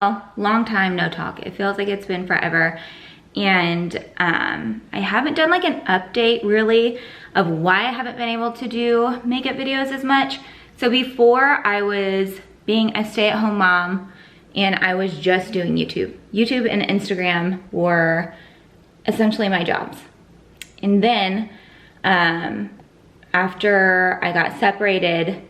Well, long time no talk. It feels like it's been forever. And I haven't done like an update really of why I haven't been able to do makeup videos as much. So before I was being a stay-at-home mom and I was just doing YouTube. YouTube and Instagram were essentially my jobs. And then after I got separated,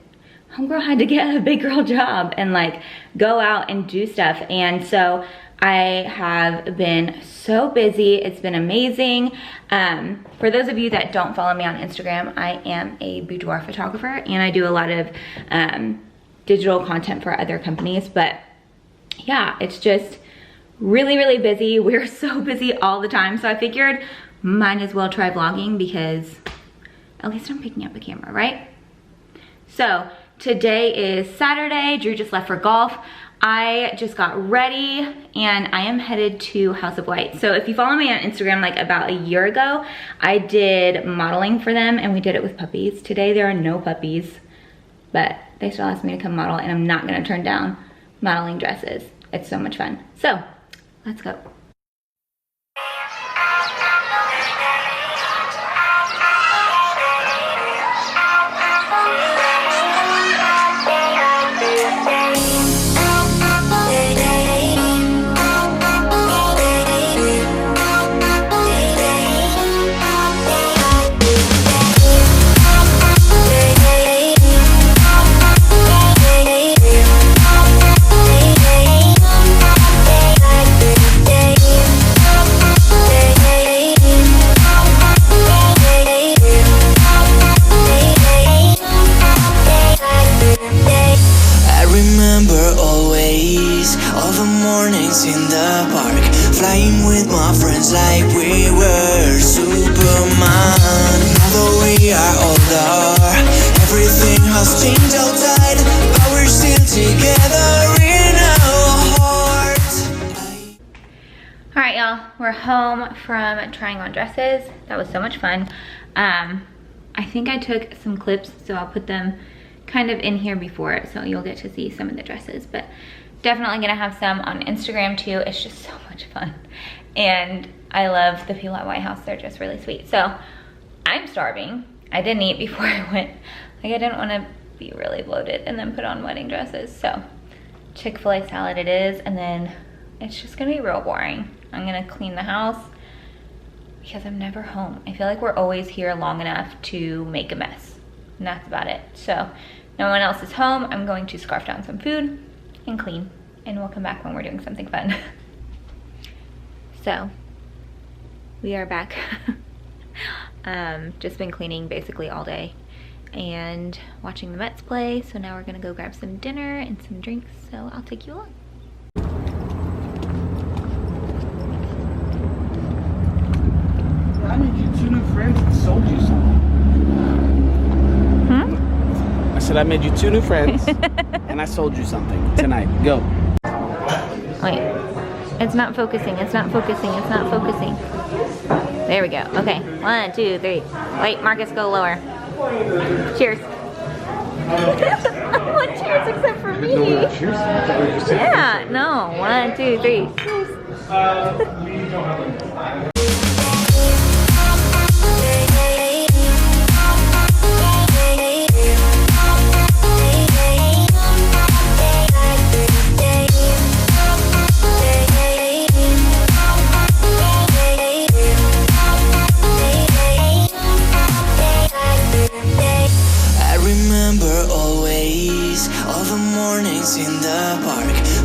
homegirl had to get a big girl job and like go out and do stuff. And so I have been so busy. It's been amazing. For those of you that don't follow me on Instagram, I am a boudoir photographer and I do a lot of digital content for other companies. But yeah, it's just really, really busy. We're so busy all the time. So I figured might as well try vlogging because at least I'm picking up a camera, right? So today is Saturday. Drew just left for golf. I just got ready and I am headed to House of White. So if you follow me on Instagram, like about a year ago, I did modeling for them and we did it with puppies. Today there are no puppies, but they still asked me to come model and I'm not gonna turn down modeling dresses. It's so much fun. So let's go. We're home from trying on dresses. That was so much fun. I think I took some clips, so I'll put them kind of in here before, so you'll get to see some of the dresses, but definitely gonna have some on Instagram too. It's just so much fun. And I love the people at White House. They're just really sweet. So I'm starving. I didn't eat before I went. Like I didn't wanna be really bloated and then put on wedding dresses. So Chick-fil-A salad it is, and then it's just gonna be real boring. I'm gonna clean the house because I'm never home. I feel like we're always here long enough to make a mess, and that's about it. So no one else is home. I'm going to scarf down some food and clean, and we'll come back when we're doing something fun. So we are back. Just been cleaning basically all day and watching the Mets play. So now we're gonna go grab some dinner and some drinks. So I'll take you along. I made you 2 new friends and sold you something. I said I made you 2 new friends and I sold you something tonight. Go. Wait, it's not focusing, it's not focusing, it's not focusing. There we go, okay. 1, 2, 3. Wait, Marcus, go lower. Cheers. What cheers except for me? No, cheers? Yeah, no. 1, 2, 3. Cheers.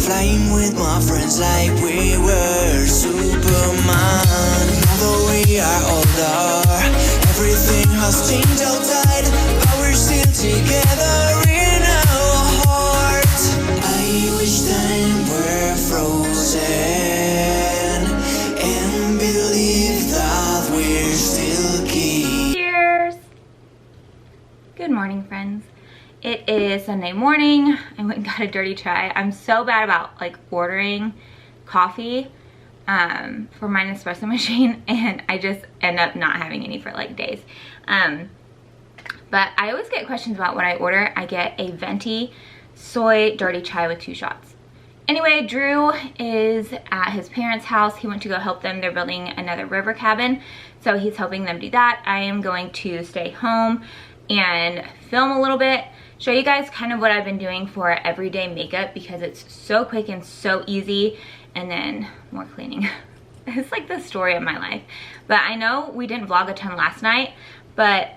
Flying with my friends like we were Superman. Now that we are older, everything has changed outside, but we're still together in our hearts. I wish time were frozen and believe that we're still kids. Cheers! Good morning, friends. It is Sunday morning. I went and got a dirty chai. I'm so bad about like ordering coffee for my Nespresso machine, and I just end up not having any for like days. But I always get questions about what I order. I get a venti soy dirty chai with 2 shots. Anyway, Drew is at his parents' house. He went to go help them. They're building another river cabin, so he's helping them do that. I am going to stay home and film a little bit, show you guys kind of what I've been doing for everyday makeup because it's so quick and so easy, and then more cleaning. It's like the story of my life. But I know we didn't vlog a ton last night, but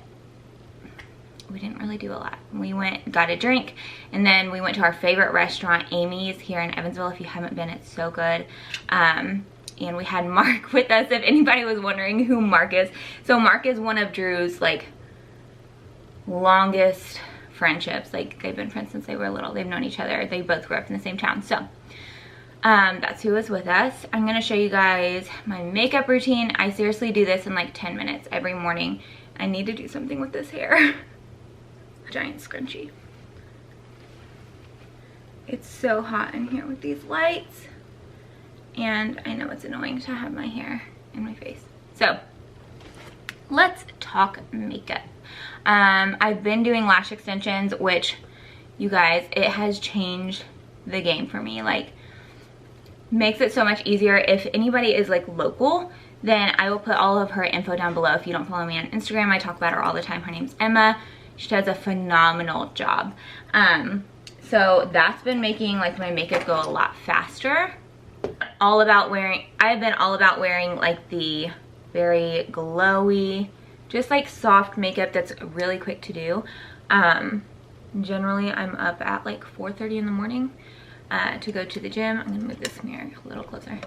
we didn't really do a lot. We went, got a drink, and then we went to our favorite restaurant, Amy's, here in Evansville. If you haven't been, it's so good. And we had Mark with us, if anybody was wondering who Mark is. So Mark is one of Drew's like longest friendships. Like, they've been friends since they were little. They've known each other. They both grew up in the same town. So that's who was with us. I'm gonna show you guys my makeup routine. I seriously do this in like 10 minutes every morning. I need to do something with this hair. Giant scrunchie. It's so hot in here with these lights, and I know it's annoying to have my hair in my face. So let's talk makeup. I've been doing lash extensions, which, you guys, it has changed the game for me. Like, makes it so much easier. If anybody is like local, then I will put all of her info down below. If you don't follow me on Instagram, I talk about her all the time. Her name's Emma. She does a phenomenal job. So that's been making like my makeup go a lot faster. I've been all about wearing like the very glowy, just like soft makeup that's really quick to do. Generally I'm up at like 4:30 in the morning to go to the gym. I'm gonna move this mirror a little closer.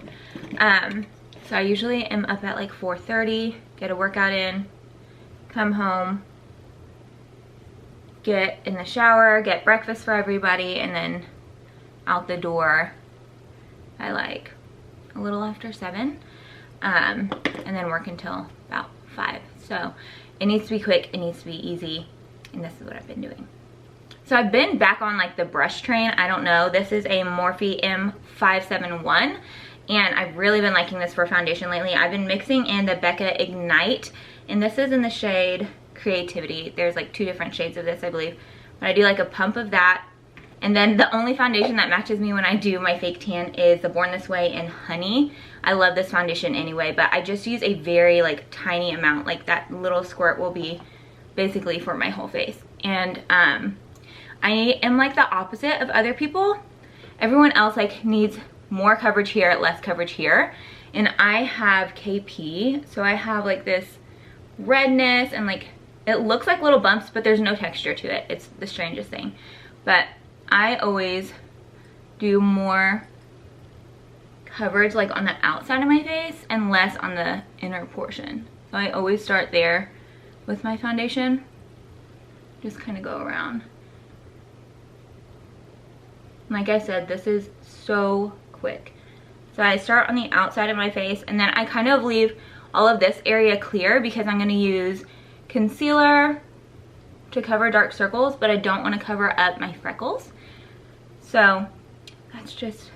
So I usually am up at like 4:30, get a workout in, come home, get in the shower, get breakfast for everybody, and then out the door by like a little after 7, and then work until about 5. So it needs to be quick, it needs to be easy, and this is what I've been doing. So I've been back on like the brush train. I don't know, this is a Morphe M571, and I've really been liking this for foundation lately. I've been mixing in the Becca Ignite, and this is in the shade Creativity. There's like 2 different shades of this, I believe, but I do like a pump of that, and then the only foundation that matches me when I do my fake tan is the Born This Way in Honey. I love this foundation anyway, but I just use a very like tiny amount. Like that little squirt will be basically for my whole face. And I am like the opposite of other people. Everyone else like needs more coverage here, less coverage here, and I have KP, so I have like this redness, and like it looks like little bumps, but there's no texture to it. It's the strangest thing. But I always do more coverage like on the outside of my face and less on the inner portion. So I always start there with my foundation. Just kind of go around. Like I said, this is so quick. So I start on the outside of my face, and then I kind of leave all of this area clear because I'm going to use concealer to cover dark circles, but I don't want to cover up my freckles. So that's just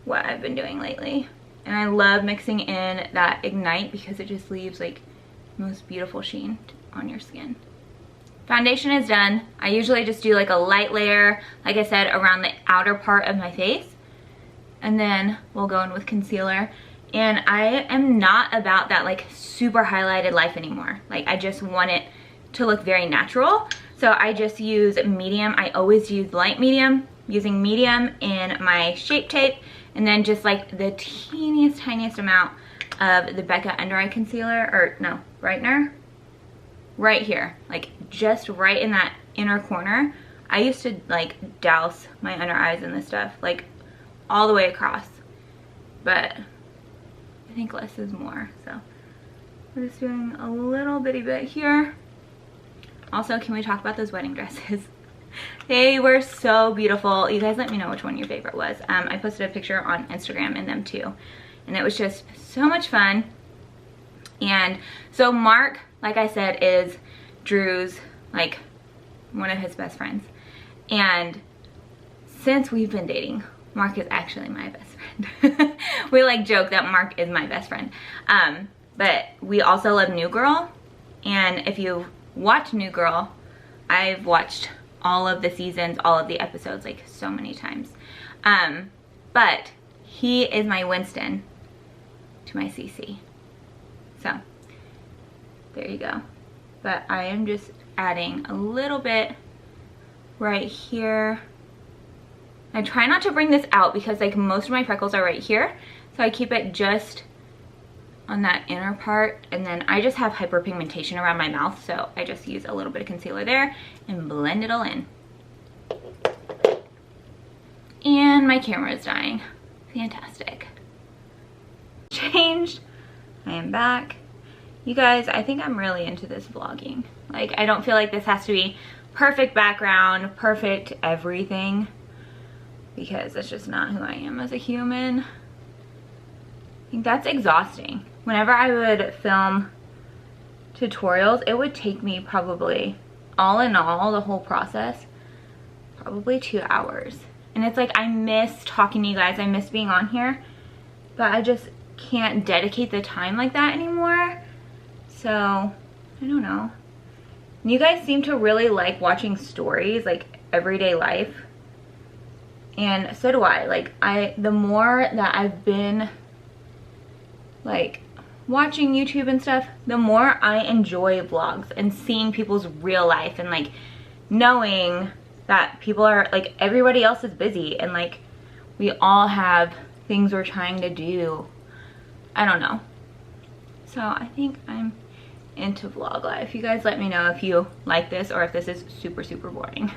what I've been doing lately. And I love mixing in that Ignite because it just leaves like the most beautiful sheen on your skin. Foundation is done. I usually just do like a light layer, like I said, around the outer part of my face, and then we'll go in with concealer. And I am not about that like super highlighted life anymore. Like, I just want it to look very natural. So I just use medium. I always use light medium, using medium in my Shape Tape, and then just like the tiniest amount of the Becca Under Eye Concealer, or no, brightener, right here, like just right in that inner corner. I used to like douse my under eyes in this stuff, like all the way across, but I think less is more. So we're just doing a little bitty bit here. Also, can we talk about those wedding dresses? They were so beautiful. You guys let me know which one your favorite was. I posted a picture on Instagram in them too, and it was just so much fun. And so Mark, like I said, is Drew's like one of his best friends, and since we've been dating, Mark is actually my best friend. We like joke that Mark is my best friend, but we also love New Girl. And if you watch New Girl, I've watched all of the seasons, all of the episodes, like so many times. But he is my Winston to my CC. So there you go. But I am just adding a little bit right here. I try not to bring this out because like most of my freckles are right here. So I keep it just on that inner part, and then I just have hyperpigmentation around my mouth, so I just use a little bit of concealer there and blend it all in. And my camera is dying. Fantastic. Changed. I am back. You guys, I think I'm really into this vlogging. Like, I don't feel like this has to be perfect background, perfect everything, because that's just not who I am as a human. I think that's exhausting. Whenever I would film tutorials, it would take me probably, all in all, the whole process, probably 2 hours. And it's like, I miss talking to you guys, I miss being on here, but I just can't dedicate the time like that anymore. So, I don't know. And you guys seem to really like watching stories, like everyday life. And so do I. Like, the more that I've been like watching YouTube and stuff, the more I enjoy vlogs and seeing people's real life and like knowing that people are like, everybody else is busy and like we all have things we're trying to do. I don't know. So I think I'm into vlog life. You guys let me know if you like this or if this is super, super boring.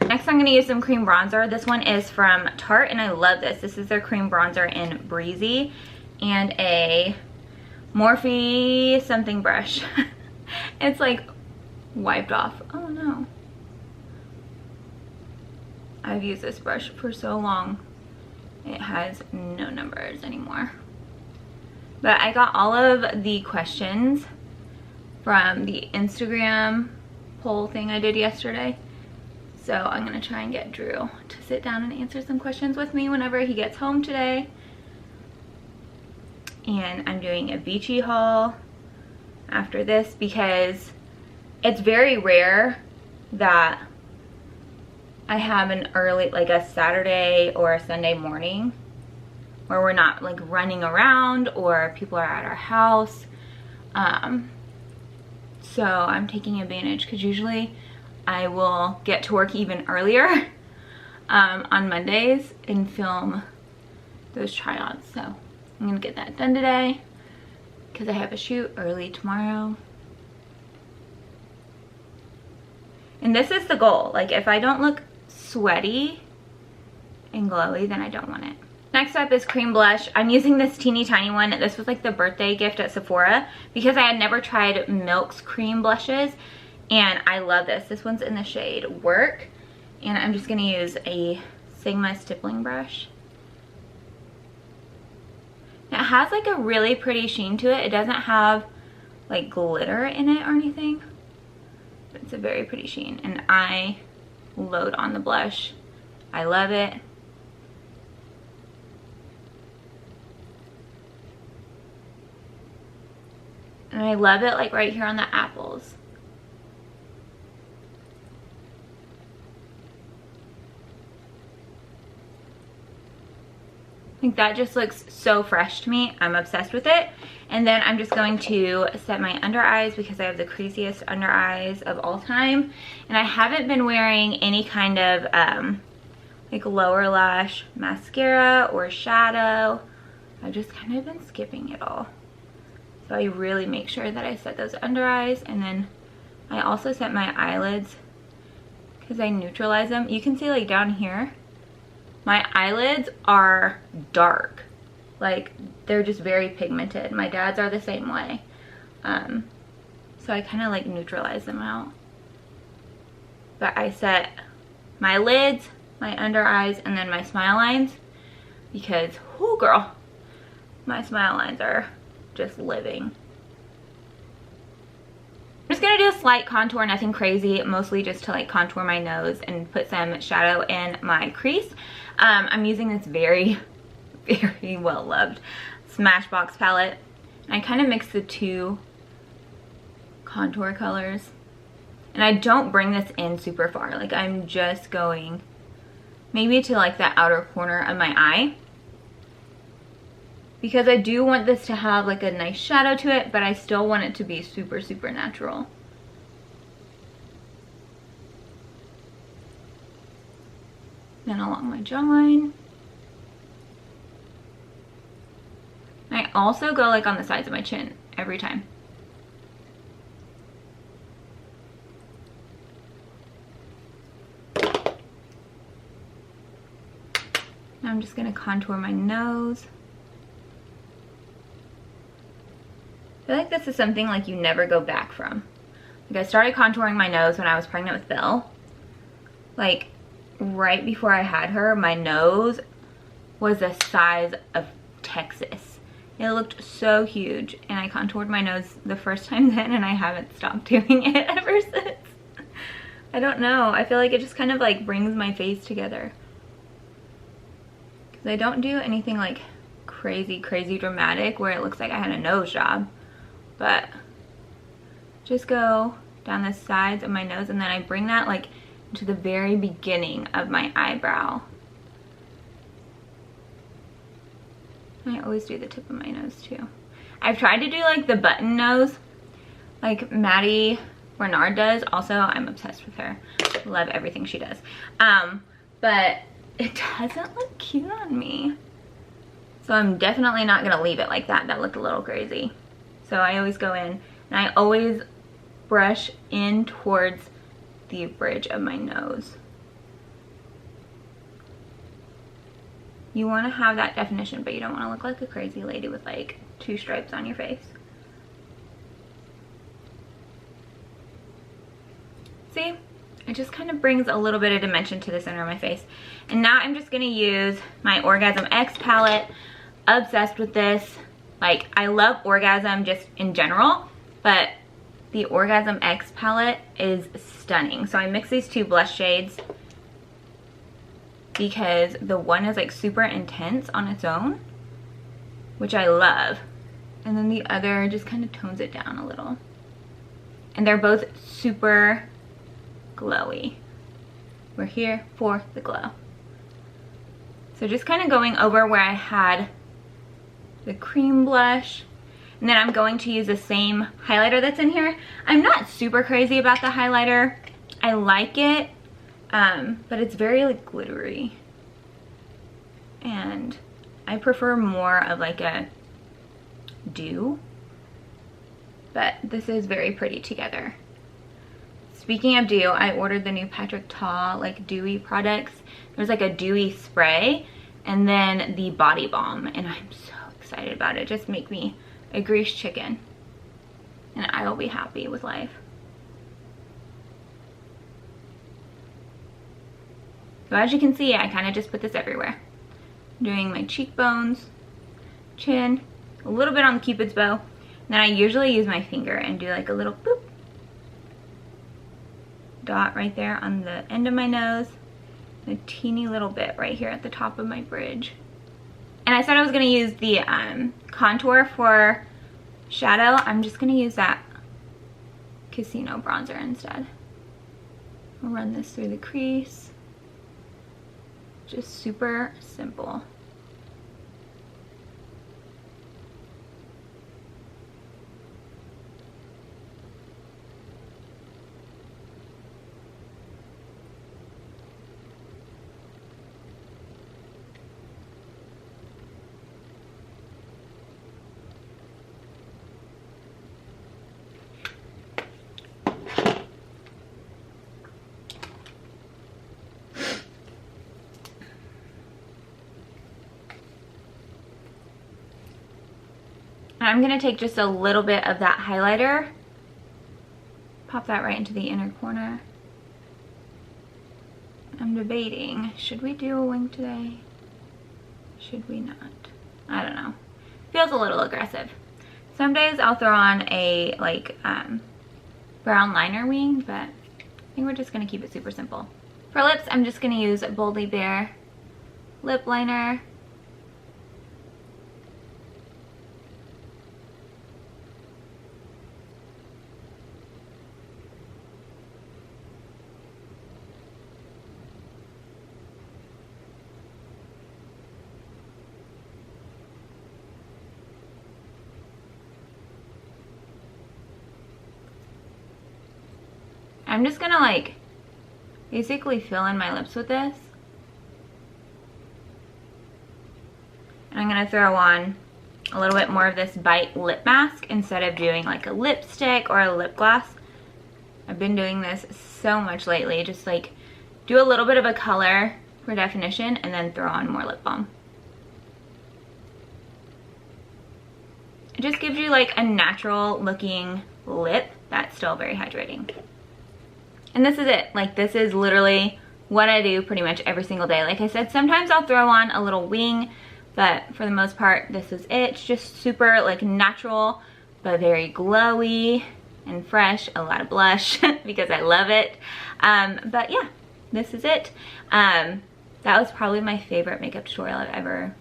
Next, I'm gonna use some cream bronzer. This one is from Tarte and I love this. This is their cream bronzer in Breezy and a Morphe something brush. It's like wiped off. Oh no. I've used this brush for so long. It has no numbers anymore. But I got all of the questions from the Instagram poll thing I did yesterday. So I'm gonna try and get Drew to sit down and answer some questions with me whenever he gets home today. And I'm doing a beachy haul after this because it's very rare that I have an early, like a Saturday or a Sunday morning where we're not like running around or people are at our house. So I'm taking advantage because usually I will get to work even earlier on Mondays and film those try-ons. So I'm gonna get that done today because I have a shoot early tomorrow. And this is the goal. Like, if I don't look sweaty and glowy, then I don't want it. Next up is cream blush. I'm using this teeny tiny one. This was like the birthday gift at Sephora because I had never tried Milk's cream blushes and I love this. This one's in the shade Work and I'm just gonna use a Sigma stippling brush. It has like a really pretty sheen to it. It doesn't have like glitter in it or anything, but it's a very pretty sheen and I load on the blush. I love it. And I love it like right here on the apples. I think that just looks so fresh to me. I'm obsessed with it. And then I'm just going to set my under eyes because I have the craziest under eyes of all time. And I haven't been wearing any kind of like lower lash mascara or shadow. I've just kind of been skipping it all. So I really make sure that I set those under eyes, and then I also set my eyelids because I neutralize them. You can see like down here, my eyelids are dark. Like they're just very pigmented. My dad's are the same way. So I kind of like neutralize them out. But I set my lids, my under eyes, and then my smile lines because, whoo girl, my smile lines are just living. I'm just gonna do a slight contour, nothing crazy, mostly just to like contour my nose and put some shadow in my crease. I'm using this very, very well loved Smashbox palette. And I kind of mix the two contour colors. And I don't bring this in super far, like I'm just going maybe to like the outer corner of my eye, because I do want this to have like a nice shadow to it, but I still want it to be super, super natural. Then along my jawline. I also go like on the sides of my chin every time. Now I'm just gonna contour my nose. I feel like this is something like you never go back from. Like I started contouring my nose when I was pregnant with Bill. Like right before I had her, my nose was the size of Texas. It looked so huge, and I contoured my nose the first time then, and I haven't stopped doing it ever since. I don't know. I feel like it just kind of like brings my face together. Because I don't do anything like crazy, crazy dramatic where it looks like I had a nose job. But just go down the sides of my nose, and then I bring that like to the very beginning of my eyebrow. I always do the tip of my nose too. I've tried to do like the button nose like Maddie Bernard does. Also, I'm obsessed with her. Love everything she does. But it doesn't look cute on me. So I'm definitely not gonna leave it like that. That looked a little crazy. So I always go in, and I always brush in towards the bridge of my nose. You want to have that definition, but you don't want to look like a crazy lady with like 2 stripes on your face. See? It just kind of brings a little bit of dimension to the center of my face. And now I'm just going to use my Orgasm X palette. Obsessed with this. Like, I love Orgasm just in general, but the Orgasm X palette is stunning. So I mix these 2 blush shades because the one is like super intense on its own, which I love. And then the other just kind of tones it down a little. And they're both super glowy. We're here for the glow. So just kind of going over where I had the cream blush. And then I'm going to use the same highlighter that's in here. I'm not super crazy about the highlighter. I like it, but it's very like glittery. And I prefer more of like a dew. But this is very pretty together. Speaking of dew, I ordered the new Patrick Ta like dewy products. There's like a dewy spray and then the body balm, and I'm so excited about it. Just make me a grease chicken and I will be happy with life. So as you can see, I kind of just put this everywhere. I'm doing my cheekbones, chin, a little bit on the Cupid's bow. And then I usually use my finger and do like a little boop dot right there on the end of my nose, and a teeny little bit right here at the top of my bridge. And I said I was going to use the contour for shadow. I'm just going to use that Casino bronzer instead. I'll run this through the crease. Just super simple. I'm going to take just a little bit of that highlighter, pop that right into the inner corner. I'm debating, should we do a wing today? Should we not? I don't know. Feels a little aggressive. Some days I'll throw on a like brown liner wing, but I think we're just going to keep it super simple. For lips, I'm just going to use Boldly Bare lip liner. I'm just gonna like basically fill in my lips with this. And I'm gonna throw on a little bit more of this Bite lip mask instead of doing like a lipstick or a lip gloss. I've been doing this so much lately, just like do a little bit of a color for definition and then throw on more lip balm. It just gives you like a natural looking lip that's still very hydrating. And this is it. Like, this is literally what I do pretty much every single day. Like I said, sometimes I'll throw on a little wing, but for the most part, this is it. It's just super like natural, but very glowy and fresh. A lot of blush because I love it. But yeah, this is it. That was probably my favorite makeup tutorial I've ever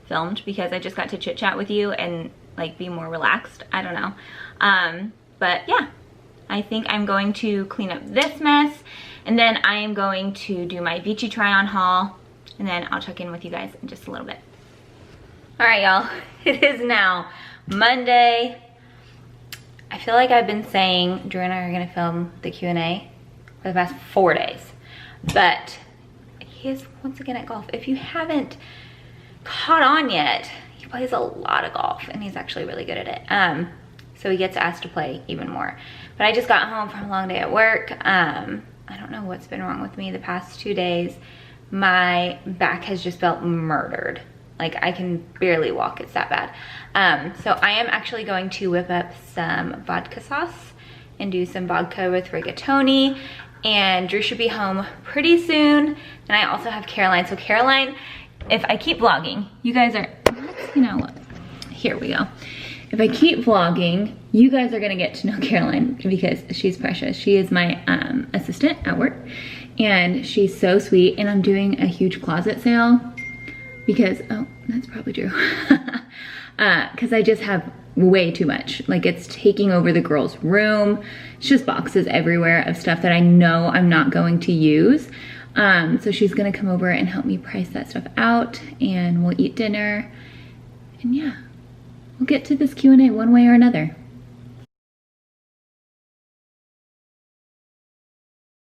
filmed because I just got to chit chat with you and like be more relaxed. I don't know. But yeah, I think I'm going to clean up this mess and then I am going to do my Vici try on haul and then I'll check in with you guys in just a little bit. All right, y'all, it is now Monday. I feel like I've been saying Drew and I are gonna film the Q&A for the past 4 days, but he is once again at golf. If you haven't caught on yet, he plays a lot of golf and he's actually really good at it. So he gets asked to play even more. But I just got home from a long day at work. I don't know what's been wrong with me the past 2 days. My back has just felt murdered. Like I can barely walk, it's that bad. So I am actually going to whip up some vodka sauce and do some vodka with rigatoni. And Drew should be home pretty soon. And I also have Caroline. So Caroline, if I keep vlogging, you guys are, you know what, here we go. If I keep vlogging, you guys are gonna get to know Caroline because she's precious. She is my assistant at work and she's so sweet. And I'm doing a huge closet sale because, oh, that's probably true. Because I just have way too much. Like it's taking over the girls' room. It's just boxes everywhere of stuff that I know I'm not going to use. So she's gonna come over and help me price that stuff out and we'll eat dinner. And yeah, we'll get to this Q&A one way or another.